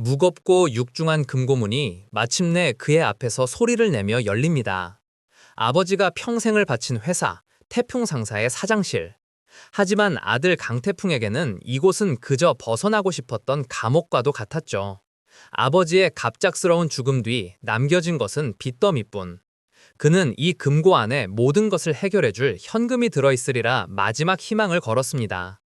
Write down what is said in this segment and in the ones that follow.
무겁고 육중한 금고문이 마침내 그의 앞에서 소리를 내며 열립니다. 아버지가 평생을 바친 회사, 태풍상사의 사장실. 하지만 아들 강태풍에게는 이곳은 그저 벗어나고 싶었던 감옥과도 같았죠. 아버지의 갑작스러운 죽음 뒤 남겨진 것은 빚더미뿐. 그는 이 금고 안에 모든 것을 해결해줄 현금이 들어있으리라 마지막 희망을 걸었습니다.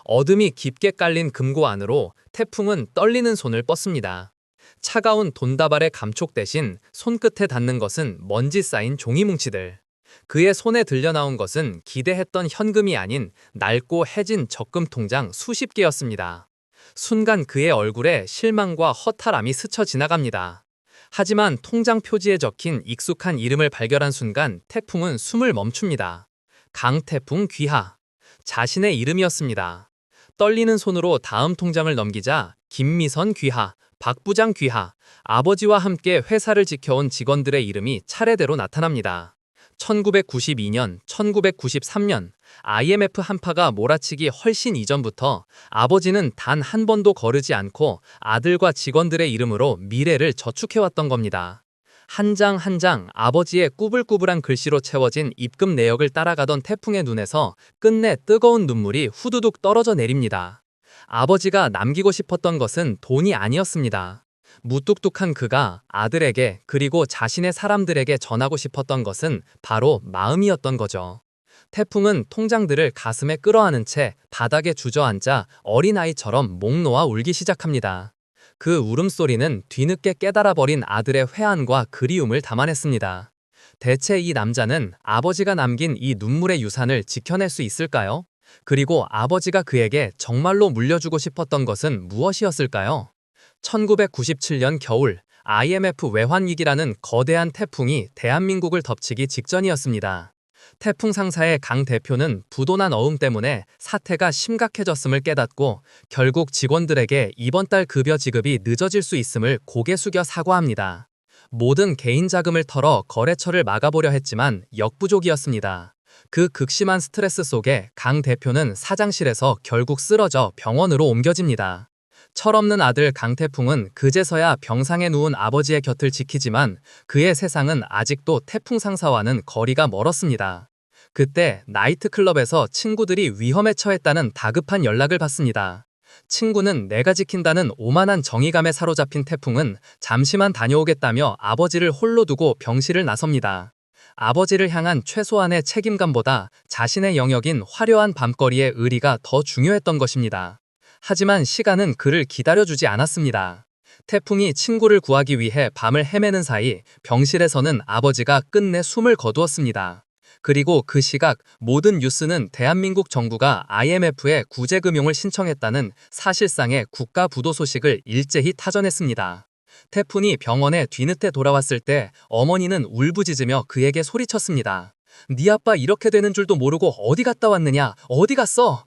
어둠이 깊게 깔린 금고 안으로 태풍은 떨리는 손을 뻗습니다. 차가운 돈다발의 감촉 대신 손끝에 닿는 것은 먼지 쌓인 종이 뭉치들. 그의 손에 들려나온 것은 기대했던 현금이 아닌 낡고 해진 적금 통장 수십 개였습니다. 순간 그의 얼굴에 실망과 허탈함이 스쳐 지나갑니다. 하지만 통장 표지에 적힌 익숙한 이름을 발견한 순간 태풍은 숨을 멈춥니다. 강태풍 귀하. 자신의 이름이었습니다. 떨리는 손으로 다음 통장을 넘기자 김미선 귀하, 박 부장 귀하, 아버지와 함께 회사를 지켜온 직원들의 이름이 차례대로 나타납니다. 1992년, 1993년 IMF 한파가 몰아치기 훨씬 이전부터 아버지는 단 한 번도 거르지 않고 아들과 직원들의 이름으로 미래를 저축해왔던 겁니다. 한 장 한 장 아버지의 꾸불꾸불한 글씨로 채워진 입금 내역을 따라가던 태풍의 눈에서 끝내 뜨거운 눈물이 후두둑 떨어져 내립니다. 아버지가 남기고 싶었던 것은 돈이 아니었습니다. 무뚝뚝한 그가 아들에게 그리고 자신의 사람들에게 전하고 싶었던 것은 바로 마음이었던 거죠. 태풍은 통장들을 가슴에 끌어안은 채 바닥에 주저앉아 어린아이처럼 목 놓아 울기 시작합니다. 그 울음소리는 뒤늦게 깨달아버린 아들의 회한과 그리움을 담아냈습니다. 대체 이 남자는 아버지가 남긴 이 눈물의 유산을 지켜낼 수 있을까요? 그리고 아버지가 그에게 정말로 물려주고 싶었던 것은 무엇이었을까요? 1997년 겨울 IMF 외환위기라는 거대한 태풍이 대한민국을 덮치기 직전이었습니다. 태풍 상사의 강 대표는 부도난 어음 때문에 사태가 심각해졌음을 깨닫고 결국 직원들에게 이번 달 급여 지급이 늦어질 수 있음을 고개 숙여 사과합니다. 모든 개인 자금을 털어 거래처를 막아보려 했지만 역부족이었습니다. 그 극심한 스트레스 속에 강 대표는 사장실에서 결국 쓰러져 병원으로 옮겨집니다. 철없는 아들 강태풍은 그제서야 병상에 누운 아버지의 곁을 지키지만 그의 세상은 아직도 태풍 상사와는 거리가 멀었습니다. 그때 나이트클럽에서 친구들이 위험에 처했다는 다급한 연락을 받습니다. 친구는 내가 지킨다는 오만한 정의감에 사로잡힌 태풍은 잠시만 다녀오겠다며 아버지를 홀로 두고 병실을 나섭니다. 아버지를 향한 최소한의 책임감보다 자신의 영역인 화려한 밤거리의 의리가 더 중요했던 것입니다. 하지만 시간은 그를 기다려주지 않았습니다. 태풍이 친구를 구하기 위해 밤을 헤매는 사이 병실에서는 아버지가 끝내 숨을 거두었습니다. 그리고 그 시각 모든 뉴스는 대한민국 정부가 IMF에 구제금융을 신청했다는 사실상의 국가 부도 소식을 일제히 타전했습니다. 태풍이 병원에 뒤늦게 돌아왔을 때 어머니는 울부짖으며 그에게 소리쳤습니다. 네 아빠 이렇게 되는 줄도 모르고 어디 갔다 왔느냐? 어디 갔어?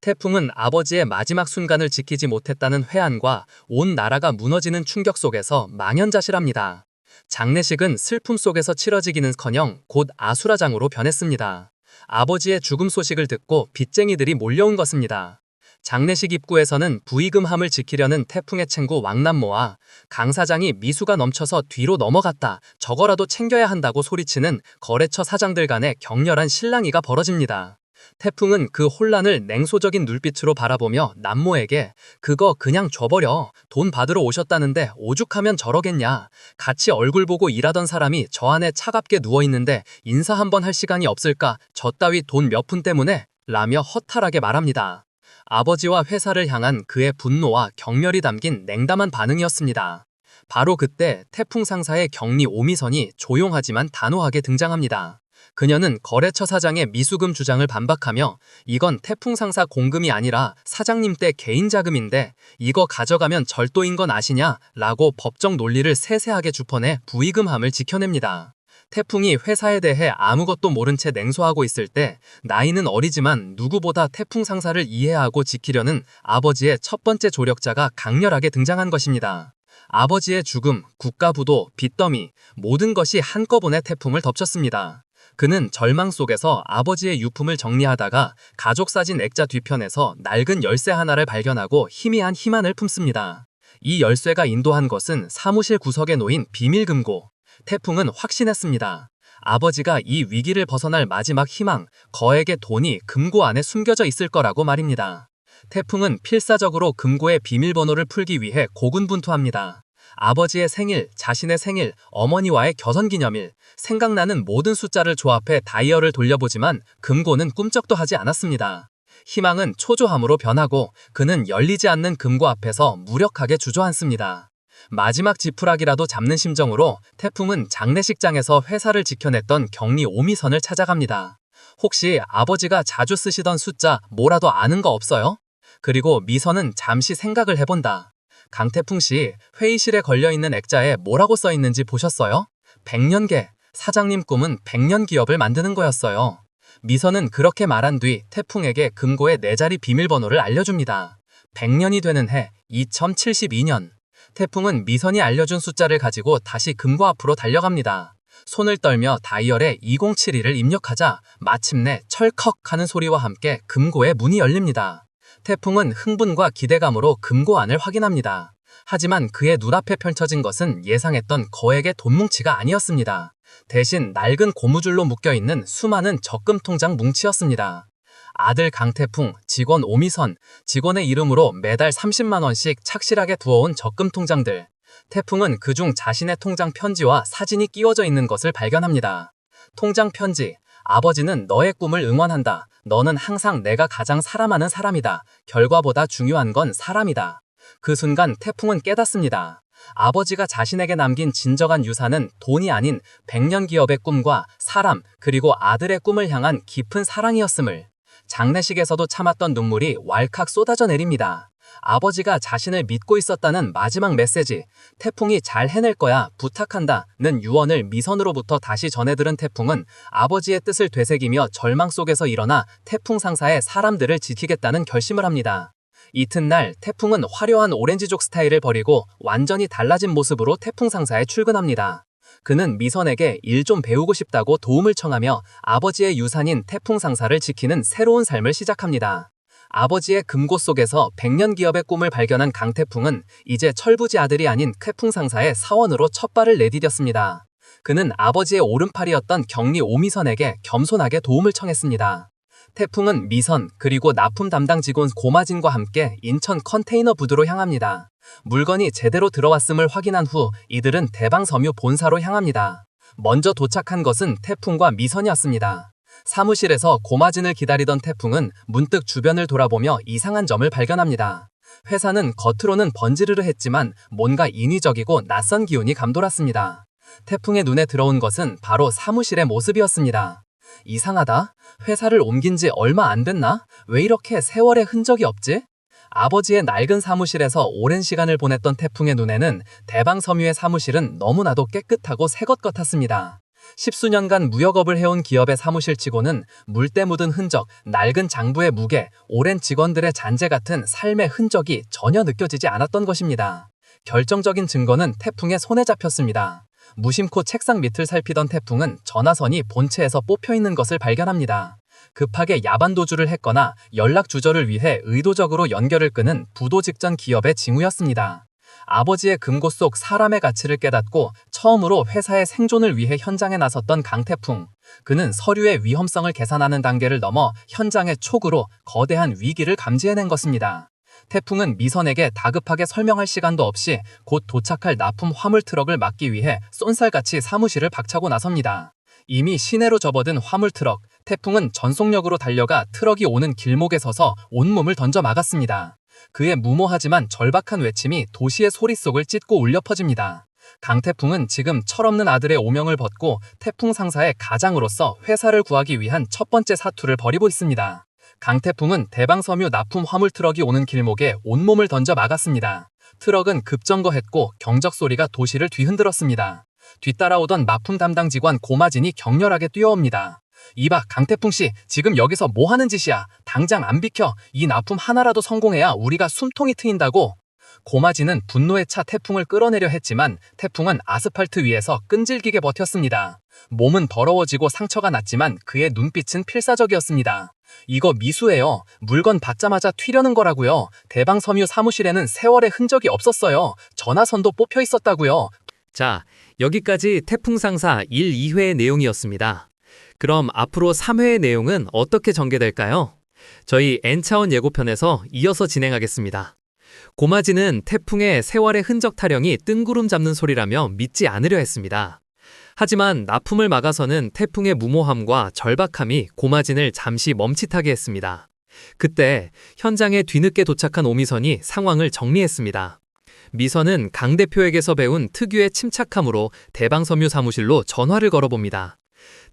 태풍은 아버지의 마지막 순간을 지키지 못했다는 회한과 온 나라가 무너지는 충격 속에서 망연자실합니다. 장례식은 슬픔 속에서 치러지기는커녕 곧 아수라장으로 변했습니다. 아버지의 죽음 소식을 듣고 빚쟁이들이 몰려온 것입니다. 장례식 입구에서는 부의금함을 지키려는 태풍의 친구 왕남모와 강 사장이 미수가 넘쳐서 뒤로 넘어갔다, 저거라도 챙겨야 한다고 소리치는 거래처 사장들 간의 격렬한 실랑이가 벌어집니다. 태풍은 그 혼란을 냉소적인 눈빛으로 바라보며 남모에게 그거 그냥 줘버려. 돈 받으러 오셨다는데 오죽하면 저러겠냐. 같이 얼굴 보고 일하던 사람이 저 안에 차갑게 누워있는데 인사 한번 할 시간이 없을까. 저 따위 돈 몇 푼 때문에 라며 허탈하게 말합니다. 아버지와 회사를 향한 그의 분노와 격렬이 담긴 냉담한 반응이었습니다. 바로 그때 태풍 상사의 격리 오미선이 조용하지만 단호하게 등장합니다. 그녀는 거래처 사장의 미수금 주장을 반박하며 이건 태풍 상사 공금이 아니라 사장님 때 개인 자금인데 이거 가져가면 절도인 건 아시냐? 라고 법정 논리를 세세하게 짚어내 부의금함을 지켜냅니다. 태풍이 회사에 대해 아무것도 모른 채 냉소하고 있을 때 나이는 어리지만 누구보다 태풍 상사를 이해하고 지키려는 아버지의 첫 번째 조력자가 강렬하게 등장한 것입니다. 아버지의 죽음, 국가부도, 빚더미 모든 것이 한꺼번에 태풍을 덮쳤습니다. 그는 절망 속에서 아버지의 유품을 정리하다가 가족사진 액자 뒤편에서 낡은 열쇠 하나를 발견하고 희미한 희망을 품습니다. 이 열쇠가 인도한 것은 사무실 구석에 놓인 비밀 금고. 태풍은 확신했습니다. 아버지가 이 위기를 벗어날 마지막 희망, 거액의 돈이 금고 안에 숨겨져 있을 거라고 말입니다. 태풍은 필사적으로 금고의 비밀번호를 풀기 위해 고군분투합니다. 아버지의 생일, 자신의 생일, 어머니와의 결혼기념일, 생각나는 모든 숫자를 조합해 다이얼을 돌려보지만 금고는 꿈쩍도 하지 않았습니다. 희망은 초조함으로 변하고 그는 열리지 않는 금고 앞에서 무력하게 주저앉습니다. 마지막 지푸라기라도 잡는 심정으로 태풍은 장례식장에서 회사를 지켜냈던 격리 오미선을 찾아갑니다. 혹시 아버지가 자주 쓰시던 숫자 뭐라도 아는 거 없어요? 그리고 미선은 잠시 생각을 해본다. 강태풍 씨, 회의실에 걸려있는 액자에 뭐라고 써있는지 보셨어요? 100년계, 사장님 꿈은 100년 기업을 만드는 거였어요. 미선은 그렇게 말한 뒤 태풍에게 금고의 4자리 비밀번호를 알려줍니다. 100년이 되는 해, 2072년. 태풍은 미선이 알려준 숫자를 가지고 다시 금고 앞으로 달려갑니다. 손을 떨며 다이얼에 2072를 입력하자 마침내 철컥 하는 소리와 함께 금고의 문이 열립니다. 태풍은 흥분과 기대감으로 금고 안을 확인합니다. 하지만 그의 눈앞에 펼쳐진 것은 예상했던 거액의 돈 뭉치가 아니었습니다. 대신 낡은 고무줄로 묶여있는 수많은 적금 통장 뭉치였습니다. 아들 강태풍, 직원 오미선, 직원의 이름으로 매달 30만 원씩 착실하게 두어온 적금 통장들. 태풍은 그중 자신의 통장 편지와 사진이 끼워져 있는 것을 발견합니다. 통장 편지, 아버지는 너의 꿈을 응원한다. 너는 항상 내가 가장 사랑하는 사람이다. 결과보다 중요한 건 사람이다. 그 순간 태풍은 깨닫습니다. 아버지가 자신에게 남긴 진정한 유산은 돈이 아닌 100년 기업의 꿈과 사람, 그리고 아들의 꿈을 향한 깊은 사랑이었음을. 장례식에서도 참았던 눈물이 왈칵 쏟아져 내립니다. 아버지가 자신을 믿고 있었다는 마지막 메시지, 태풍이 잘 해낼 거야, 부탁한다는 유언을 미선으로부터 다시 전해들은 태풍은 아버지의 뜻을 되새기며 절망 속에서 일어나 태풍 상사의 사람들을 지키겠다는 결심을 합니다. 이튿날 태풍은 화려한 오렌지족 스타일을 버리고 완전히 달라진 모습으로 태풍 상사에 출근합니다. 그는 미선에게 일 좀 배우고 싶다고 도움을 청하며 아버지의 유산인 태풍 상사를 지키는 새로운 삶을 시작합니다. 아버지의 금고 속에서 100년 기업의 꿈을 발견한 강태풍은 이제 철부지 아들이 아닌 태풍 상사의 사원으로 첫 발을 내디뎠습니다. 그는 아버지의 오른팔이었던 격리 오미선에게 겸손하게 도움을 청했습니다. 태풍은 미선 그리고 납품 담당 직원 고마진과 함께 인천 컨테이너 부두로 향합니다. 물건이 제대로 들어왔음을 확인한 후 이들은 대방섬유 본사로 향합니다. 먼저 도착한 것은 태풍과 미선이었습니다. 사무실에서 고마진을 기다리던 태풍은 문득 주변을 돌아보며 이상한 점을 발견합니다. 회사는 겉으로는 번지르르 했지만 뭔가 인위적이고 낯선 기운이 감돌았습니다. 태풍의 눈에 들어온 것은 바로 사무실의 모습이었습니다. 이상하다? 회사를 옮긴 지 얼마 안 됐나? 왜 이렇게 세월의 흔적이 없지? 아버지의 낡은 사무실에서 오랜 시간을 보냈던 태풍의 눈에는 대방섬유의 사무실은 너무나도 깨끗하고 새 것 같았습니다. 십수년간 무역업을 해온 기업의 사무실치고는 물때 묻은 흔적, 낡은 장부의 무게, 오랜 직원들의 잔재 같은 삶의 흔적이 전혀 느껴지지 않았던 것입니다. 결정적인 증거는 태풍의 손에 잡혔습니다. 무심코 책상 밑을 살피던 태풍은 전화선이 본체에서 뽑혀있는 것을 발견합니다. 급하게 야반 도주를 했거나 연락 주저를 위해 의도적으로 연결을 끊은 부도 직전 기업의 징후였습니다. 아버지의 금고 속 사람의 가치를 깨닫고 처음으로 회사의 생존을 위해 현장에 나섰던 강태풍. 그는 서류의 위험성을 계산하는 단계를 넘어 현장의 촉으로 거대한 위기를 감지해낸 것입니다. 태풍은 미선에게 다급하게 설명할 시간도 없이 곧 도착할 납품 화물 트럭을 막기 위해 쏜살같이 사무실을 박차고 나섭니다. 이미 시내로 접어든 화물 트럭, 태풍은 전속력으로 달려가 트럭이 오는 길목에 서서 온몸을 던져 막았습니다. 그의 무모하지만 절박한 외침이 도시의 소리 속을 찢고 울려 퍼집니다. 강태풍은 지금 철없는 아들의 오명을 벗고 태풍 상사의 가장으로서 회사를 구하기 위한 첫 번째 사투를 벌이고 있습니다. 강태풍은 대방섬유 납품 화물 트럭이 오는 길목에 온몸을 던져 막았습니다. 트럭은 급정거했고 경적 소리가 도시를 뒤흔들었습니다. 뒤따라오던 납품 담당 직원 고마진이 격렬하게 뛰어옵니다. 이봐, 강태풍씨, 지금 여기서 뭐 하는 짓이야? 당장 안 비켜. 이 납품 하나라도 성공해야 우리가 숨통이 트인다고. 고마지는 분노에 차 태풍을 끌어내려 했지만 태풍은 아스팔트 위에서 끈질기게 버텼습니다. 몸은 더러워지고 상처가 났지만 그의 눈빛은 필사적이었습니다. 이거 미수예요. 물건 받자마자 튀려는 거라고요. 대방섬유 사무실에는 세월의 흔적이 없었어요. 전화선도 뽑혀 있었다고요. 자, 여기까지 태풍 상사 1, 2회의 내용이었습니다. 그럼 앞으로 3회의 내용은 어떻게 전개될까요? 저희 N차원 예고편에서 이어서 진행하겠습니다. 고마지는 태풍의 세월의 흔적 타령이 뜬구름 잡는 소리라며 믿지 않으려 했습니다. 하지만 납품을 막아서는 태풍의 무모함과 절박함이 고마진을 잠시 멈칫하게 했습니다. 그때 현장에 뒤늦게 도착한 오미선이 상황을 정리했습니다. 미선은 강 대표에게서 배운 특유의 침착함으로 대방섬유 사무실로 전화를 걸어봅니다.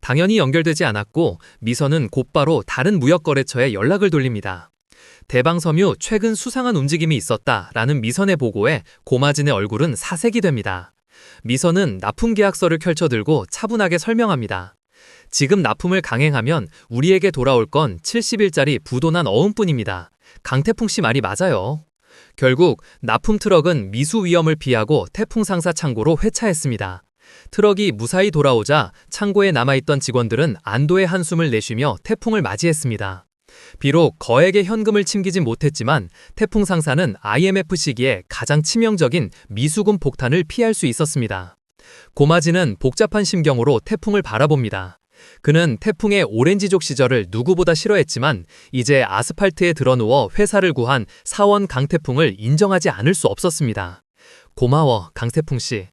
당연히 연결되지 않았고 미선은 곧바로 다른 무역거래처에 연락을 돌립니다. 대방섬유 최근 수상한 움직임이 있었다라는 미선의 보고에 고마진의 얼굴은 사색이 됩니다. 미선은 납품 계약서를 펼쳐들고 차분하게 설명합니다. 지금 납품을 강행하면 우리에게 돌아올 건 70일짜리 부도난 어음뿐입니다. 강태풍 씨 말이 맞아요. 결국 납품 트럭은 미수 위험을 피하고 태풍 상사 창고로 회차했습니다. 트럭이 무사히 돌아오자 창고에 남아있던 직원들은 안도의 한숨을 내쉬며 태풍을 맞이했습니다. 비록 거액의 현금을 침기진 못했지만 태풍 상사는 IMF 시기에 가장 치명적인 미수금 폭탄을 피할 수 있었습니다. 고마지는 복잡한 심경으로 태풍을 바라봅니다. 그는 태풍의 오렌지족 시절을 누구보다 싫어했지만 이제 아스팔트에 드러누워 회사를 구한 사원 강태풍을 인정하지 않을 수 없었습니다. 고마워, 강태풍 씨.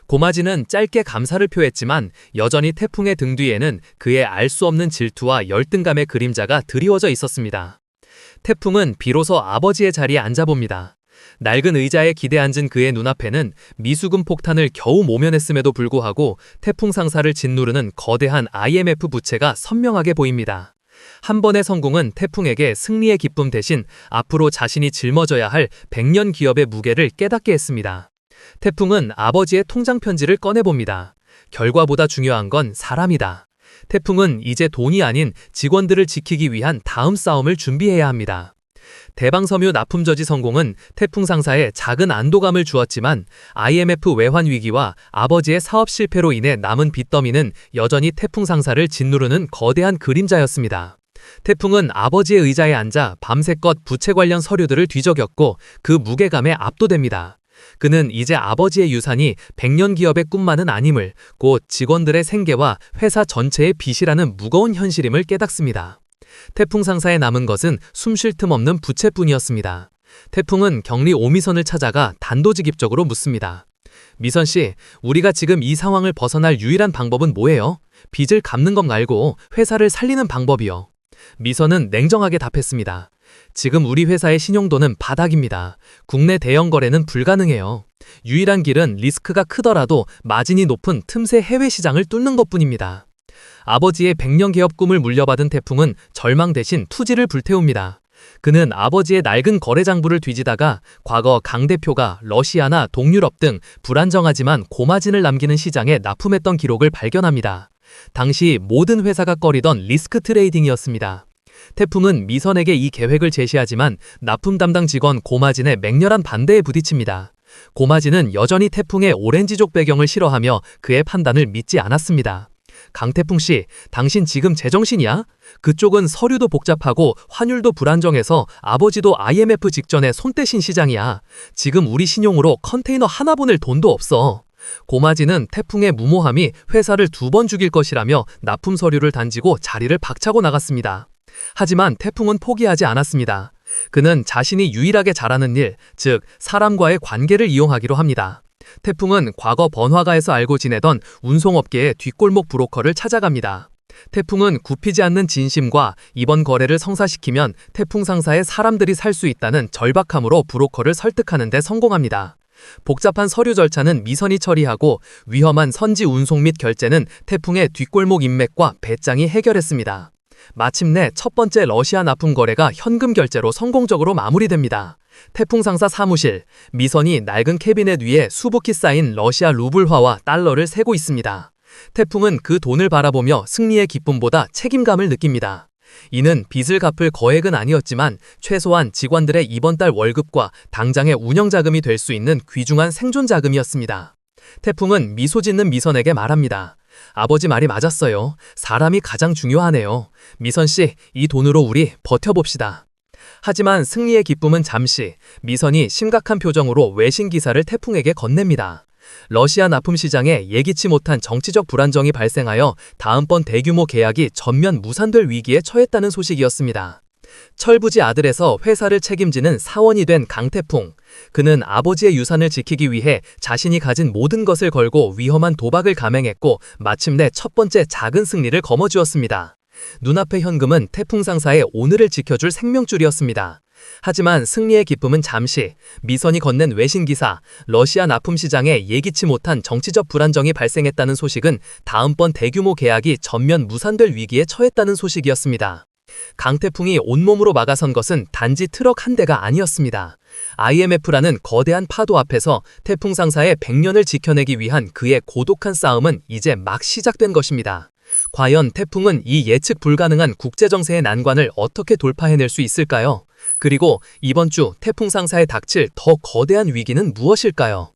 고마지는 짧게 감사를 표했지만 여전히 태풍의 등 뒤에는 그의 알 수 없는 질투와 열등감의 그림자가 드리워져 있었습니다. 태풍은 비로소 아버지의 자리에 앉아봅니다. 낡은 의자에 기대 앉은 그의 눈앞에는 미수금 폭탄을 겨우 모면했음에도 불구하고 태풍 상사를 짓누르는 거대한 IMF 부채가 선명하게 보입니다. 한 번의 성공은 태풍에게 승리의 기쁨 대신 앞으로 자신이 짊어져야 할 100년 기업의 무게를 깨닫게 했습니다. 태풍은 아버지의 통장 편지를 꺼내봅니다. 결과보다 중요한 건 사람이다. 태풍은 이제 돈이 아닌 직원들을 지키기 위한 다음 싸움을 준비해야 합니다. 대방섬유 납품 저지 성공은 태풍 상사에 작은 안도감을 주었지만 IMF 외환 위기와 아버지의 사업 실패로 인해 남은 빚더미는 여전히 태풍 상사를 짓누르는 거대한 그림자였습니다. 태풍은 아버지의 의자에 앉아 밤새껏 부채 관련 서류들을 뒤적였고 그 무게감에 압도됩니다. 그는 이제 아버지의 유산이 100년 기업의 꿈만은 아님을, 곧 직원들의 생계와 회사 전체의 빚이라는 무거운 현실임을 깨닫습니다. 태풍 상사에 남은 것은 숨 쉴 틈 없는 부채뿐이었습니다. 태풍은 경리 오미선을 찾아가 단도직입적으로 묻습니다. 미선 씨, 우리가 지금 이 상황을 벗어날 유일한 방법은 뭐예요? 빚을 갚는 것 말고 회사를 살리는 방법이요. 미선은 냉정하게 답했습니다. 지금 우리 회사의 신용도는 바닥입니다. 국내 대형 거래는 불가능해요. 유일한 길은 리스크가 크더라도 마진이 높은 틈새 해외 시장을 뚫는 것뿐입니다. 아버지의 100년 개업 꿈을 물려받은 태풍은 절망 대신 투지를 불태웁니다. 그는 아버지의 낡은 거래 장부를 뒤지다가 과거 강 대표가 러시아나 동유럽 등 불안정하지만 고마진을 남기는 시장에 납품했던 기록을 발견합니다. 당시 모든 회사가 꺼리던 리스크 트레이딩이었습니다. 태풍은 미선에게 이 계획을 제시하지만 납품 담당 직원 고마진의 맹렬한 반대에 부딪힙니다. 고마진은 여전히 태풍의 오렌지족 배경을 싫어하며 그의 판단을 믿지 않았습니다. 강태풍 씨, 당신 지금 제정신이야? 그쪽은 서류도 복잡하고 환율도 불안정해서 아버지도 IMF 직전에 손 떼신 시장이야. 지금 우리 신용으로 컨테이너 하나 보낼 돈도 없어. 고마진은 태풍의 무모함이 회사를 2번 죽일 것이라며 납품 서류를 단지고 자리를 박차고 나갔습니다. 하지만 태풍은 포기하지 않았습니다. 그는 자신이 유일하게 잘하는 일, 즉 사람과의 관계를 이용하기로 합니다. 태풍은 과거 번화가에서 알고 지내던 운송업계의 뒷골목 브로커를 찾아갑니다. 태풍은 굽히지 않는 진심과 이번 거래를 성사시키면 태풍 상사의 사람들이 살 수 있다는 절박함으로 브로커를 설득하는 데 성공합니다. 복잡한 서류 절차는 미선이 처리하고 위험한 선지 운송 및 결제는 태풍의 뒷골목 인맥과 배짱이 해결했습니다. 마침내 첫 번째 러시아 납품 거래가 현금 결제로 성공적으로 마무리됩니다. 태풍 상사 사무실, 미선이 낡은 캐비넷 위에 수북히 쌓인 러시아 루블화와 달러를 세고 있습니다. 태풍은 그 돈을 바라보며 승리의 기쁨보다 책임감을 느낍니다. 이는 빚을 갚을 거액은 아니었지만 최소한 직원들의 이번 달 월급과 당장의 운영자금이 될 수 있는 귀중한 생존자금이었습니다. 태풍은 미소 짓는 미선에게 말합니다. 아버지 말이 맞았어요. 사람이 가장 중요하네요. 미선 씨, 이 돈으로 우리 버텨봅시다. 하지만 승리의 기쁨은 잠시, 미선이 심각한 표정으로 외신 기사를 태풍에게 건넵니다. 러시아 납품 시장에 예기치 못한 정치적 불안정이 발생하여 다음번 대규모 계약이 전면 무산될 위기에 처했다는 소식이었습니다. 철부지 아들에서 회사를 책임지는 사원이 된 강태풍. 그는 아버지의 유산을 지키기 위해 자신이 가진 모든 것을 걸고 위험한 도박을 감행했고 마침내 첫 번째 작은 승리를 거머쥐었습니다. 눈앞의 현금은 태풍 상사의 오늘을 지켜줄 생명줄이었습니다. 하지만 승리의 기쁨은 잠시, 미선이 건넨 외신 기사, 러시아 납품 시장에 예기치 못한 정치적 불안정이 발생했다는 소식은 다음번 대규모 계약이 전면 무산될 위기에 처했다는 소식이었습니다. 강태풍이 온몸으로 막아선 것은 단지 트럭 한 대가 아니었습니다. IMF라는 거대한 파도 앞에서 태풍 상사의 100년을 지켜내기 위한 그의 고독한 싸움은 이제 막 시작된 것입니다. 과연 태풍은 이 예측 불가능한 국제정세의 난관을 어떻게 돌파해낼 수 있을까요? 그리고 이번 주 태풍 상사에 닥칠 더 거대한 위기는 무엇일까요?